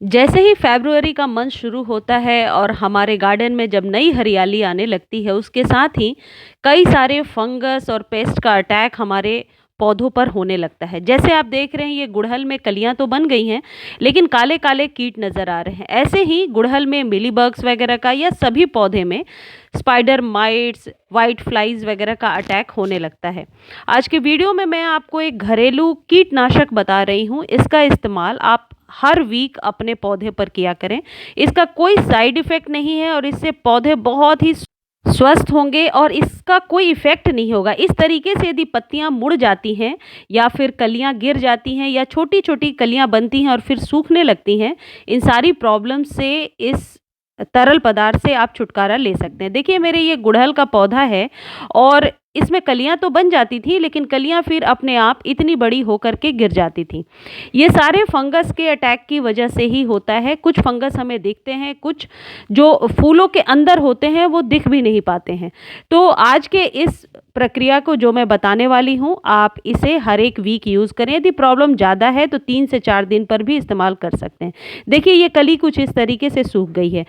जैसे ही फ़रवरी का मंथ शुरू होता है और हमारे गार्डन में जब नई हरियाली आने लगती है, उसके साथ ही कई सारे फंगस और पेस्ट का अटैक हमारे पौधों पर होने लगता है। जैसे आप देख रहे हैं ये गुड़हल में कलियाँ तो बन गई हैं, लेकिन काले-काले कीट नज़र आ रहे हैं। ऐसे ही गुड़हल में मिलीबग्स वगैरह का या सभी पौधे में स्पाइडर माइट्स, व्हाइट फ्लाइज़ वगैरह का अटैक होने लगता है। आज के वीडियो में मैं आपको एक घरेलू कीटनाशक बता रही हूँ। इसका इस्तेमाल आप हर वीक अपने पौधे पर किया करें। इसका कोई साइड इफ़ेक्ट नहीं है और इससे पौधे बहुत ही स्वस्थ होंगे और इसका कोई इफ़ेक्ट नहीं होगा। इस तरीके से यदि पत्तियाँ मुड़ जाती हैं या फिर कलियाँ गिर जाती हैं या छोटी-छोटी कलियाँ बनती हैं और फिर सूखने लगती हैं, इन सारी प्रॉब्लम से इस तरल पदार्थ से आप छुटकारा ले सकते हैं। देखिए मेरे ये गुड़हल का पौधा है और इसमें कलियाँ तो बन जाती थी, लेकिन कलियाँ फिर अपने आप इतनी बड़ी होकर के गिर जाती थी। ये सारे फंगस के अटैक की वजह से ही होता है। कुछ फंगस हमें दिखते हैं, कुछ जो फूलों के अंदर होते हैं वो दिख भी नहीं पाते हैं। तो आज के इस प्रक्रिया को जो मैं बताने वाली हूँ, आप इसे हर एक वीक यूज़ करें। यदि प्रॉब्लम ज़्यादा है तो 3 से 4 दिन पर भी इस्तेमाल कर सकते हैं। देखिए ये कली कुछ इस तरीके से सूख गई है।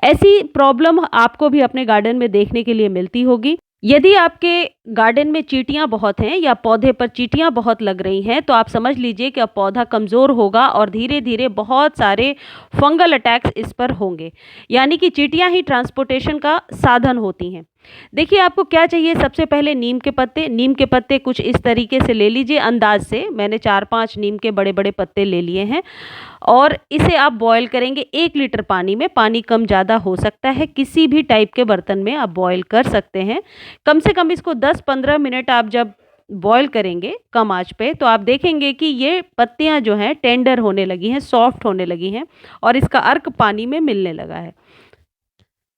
ऐसी प्रॉब्लम आपको भी अपने गार्डन में देखने के लिए मिलती होगी। यदि आपके गार्डन में चींटियाँ बहुत हैं या पौधे पर चींटियाँ बहुत लग रही हैं, तो आप समझ लीजिए कि अब पौधा कमज़ोर होगा और धीरे-धीरे बहुत सारे फंगल अटैक्स इस पर होंगे। यानी कि चींटियाँ ही ट्रांसपोर्टेशन का साधन होती हैं। देखिए आपको क्या चाहिए, सबसे पहले नीम के पत्ते कुछ इस तरीके से ले लीजिए अंदाज़ से। मैंने 4-5 नीम के बड़े-बड़े पत्ते ले लिए हैं और इसे आप बॉयल करेंगे 1 लीटर पानी में। पानी कम ज़्यादा हो सकता है, किसी भी टाइप के बर्तन में आप बॉयल कर सकते हैं। कम से कम इसको 10-15 मिनट आप जब बॉयल करेंगे कम आँच पे, तो आप देखेंगे कि ये पत्तियाँ जो हैं टेंडर होने लगी हैं, सॉफ्ट होने लगी हैं और इसका अर्क पानी में मिलने लगा है।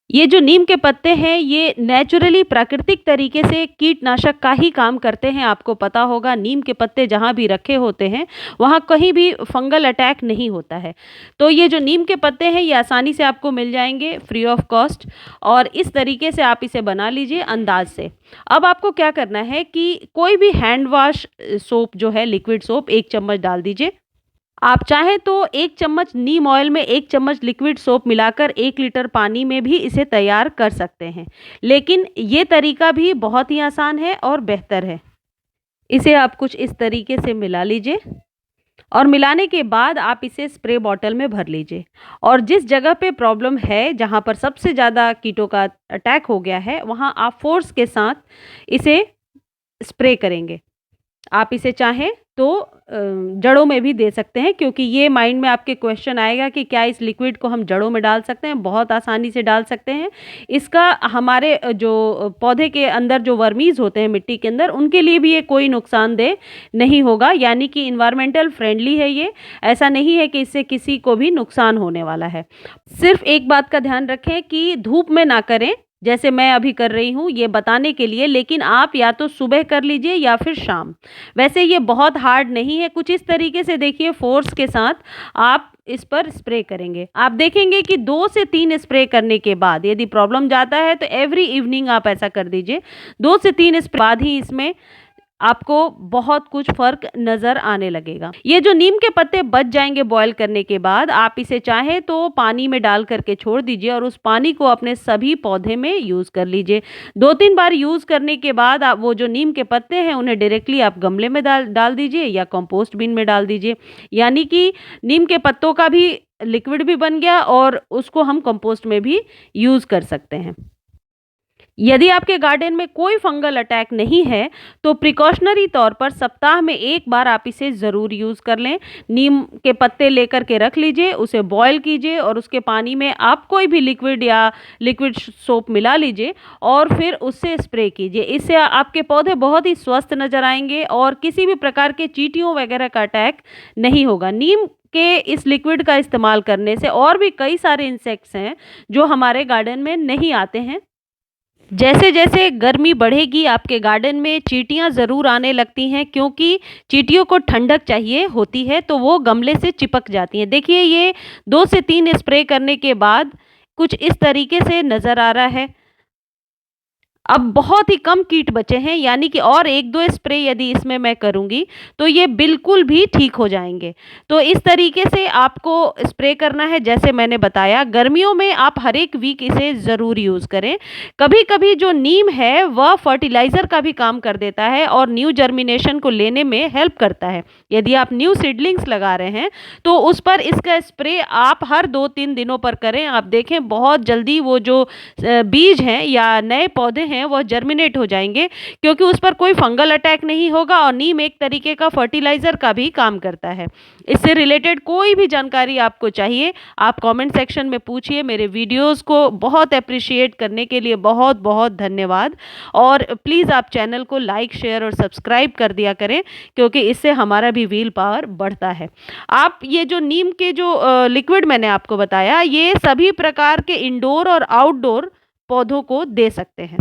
ये जो नीम के पत्ते हैं ये नेचुरली प्राकृतिक तरीके से कीटनाशक का ही काम करते हैं। आपको पता होगा नीम के पत्ते जहाँ भी रखे होते हैं वहाँ कहीं भी फंगल अटैक नहीं होता है। तो ये जो नीम के पत्ते हैं ये आसानी से आपको मिल जाएंगे फ्री ऑफ कॉस्ट और इस तरीके से आप इसे बना लीजिए अंदाज से। अब आपको क्या करना है कि कोई भी हैंड वॉश सोप जो है, लिक्विड सोप 1 चम्मच डाल दीजिए। आप चाहें तो 1 चम्मच नीम ऑयल में 1 चम्मच लिक्विड सोप मिलाकर 1 लीटर पानी में भी इसे तैयार कर सकते हैं। लेकिन ये तरीका भी बहुत ही आसान है और बेहतर है। इसे आप कुछ इस तरीके से मिला लीजिए और मिलाने के बाद आप इसे स्प्रे बॉटल में भर लीजिए और जिस जगह पे प्रॉब्लम है, जहाँ पर सबसे ज़्यादा कीटों का अटैक हो गया है, वहाँ आप फ़ोर्स के साथ इसे स्प्रे करेंगे। आप इसे चाहें तो जड़ों में भी दे सकते हैं, क्योंकि ये माइंड में आपके क्वेश्चन आएगा कि क्या इस लिक्विड को हम जड़ों में डाल सकते हैं? बहुत आसानी से डाल सकते हैं। इसका हमारे जो पौधे के अंदर जो वर्मीज़ होते हैं मिट्टी के अंदर, उनके लिए भी ये कोई नुकसानदेह नहीं होगा। यानी कि एनवायरमेंटल फ्रेंडली है ये। ऐसा नहीं है कि इससे किसी को भी नुकसान होने वाला है। सिर्फ़ एक बात का ध्यान रखें कि धूप में ना करें, जैसे मैं अभी कर रही हूँ ये बताने के लिए, लेकिन आप या तो सुबह कर लीजिए या फिर शाम। वैसे ये बहुत हार्ड नहीं है, कुछ इस तरीके से देखिए फ़ोर्स के साथ आप इस पर स्प्रे करेंगे। आप देखेंगे कि 2 से 3 स्प्रे करने के बाद यदि प्रॉब्लम ज़्यादा है तो एवरी इवनिंग आप ऐसा कर दीजिए। 2 से 3 स्प्रे बाद ही इसमें आपको बहुत कुछ फ़र्क नज़र आने लगेगा। ये जो नीम के पत्ते बच जाएँगे बॉयल करने के बाद, आप इसे चाहें तो पानी में डाल कर के छोड़ दीजिए और उस पानी को अपने सभी पौधे में यूज़ कर लीजिए। 2-3 बार यूज़ करने के बाद आप वो जो नीम के पत्ते हैं उन्हें डायरेक्टली आप गमले में डाल डाल दीजिए या कंपोस्ट बिन में डाल दीजिए। यानी कि नीम के पत्तों का भी लिक्विड भी बन गया और उसको हम कंपोस्ट में भी यूज़ कर सकते हैं। यदि आपके गार्डन में कोई फंगल अटैक नहीं है, तो प्रिकॉशनरी तौर पर सप्ताह में 1 बार आप इसे ज़रूर यूज़ कर लें। नीम के पत्ते लेकर के रख लीजिए, उसे बॉयल कीजिए और उसके पानी में आप कोई भी लिक्विड या लिक्विड सोप मिला लीजिए और फिर उससे स्प्रे कीजिए। इससे आपके पौधे बहुत ही स्वस्थ नज़र आएंगे और किसी भी प्रकार के चींटियों वगैरह का अटैक नहीं होगा। नीम के इस लिक्विड का इस्तेमाल करने से और भी कई सारे इंसेक्ट्स हैं जो हमारे गार्डन में नहीं आते हैं। जैसे-जैसे गर्मी बढ़ेगी आपके गार्डन में चींटियाँ ज़रूर आने लगती हैं, क्योंकि चींटियों को ठंडक चाहिए होती है तो वो गमले से चिपक जाती हैं। देखिए ये 2 से 3 स्प्रे करने के बाद कुछ इस तरीके से नज़र आ रहा है। अब बहुत ही कम कीट बचे हैं, यानी कि और 1-2 स्प्रे यदि इसमें मैं करूँगी, तो ये बिल्कुल भी ठीक हो जाएँगे। तो इस तरीके से आपको स्प्रे करना है जैसे मैंने बताया। गर्मियों में आप हर एक वीक इसे ज़रूर यूज़ करें। कभी-कभी जो नीम है वह फर्टिलाइज़र का भी काम कर देता है और न्यू जर्मिनेशन को लेने में हेल्प करता है। यदि आप न्यू सीडलिंग्स लगा रहे हैं, तो उस पर इसका स्प्रे आप हर 2-3 दिनों पर करें। आप देखें बहुत जल्दी वो जो बीज हैं या नए पौधे हैं वह जर्मिनेट हो जाएँगे, क्योंकि उस पर कोई फंगल अटैक नहीं होगा और नीम एक तरीके का फर्टिलाइज़र का भी काम करता है। इससे रिलेटेड कोई भी जानकारी आपको चाहिए, आप कमेंट सेक्शन में पूछिए। मेरे वीडियोज़ को बहुत एप्रिशिएट करने के लिए बहुत-बहुत धन्यवाद और प्लीज़ आप चैनल को लाइक, शेयर और सब्सक्राइब कर दिया करें, क्योंकि इससे हमारा भी व्हील पावर बढ़ता है। आप ये जो नीम के जो लिक्विड मैंने आपको बताया, ये सभी प्रकार के इंडोर और आउटडोर पौधों को दे सकते हैं।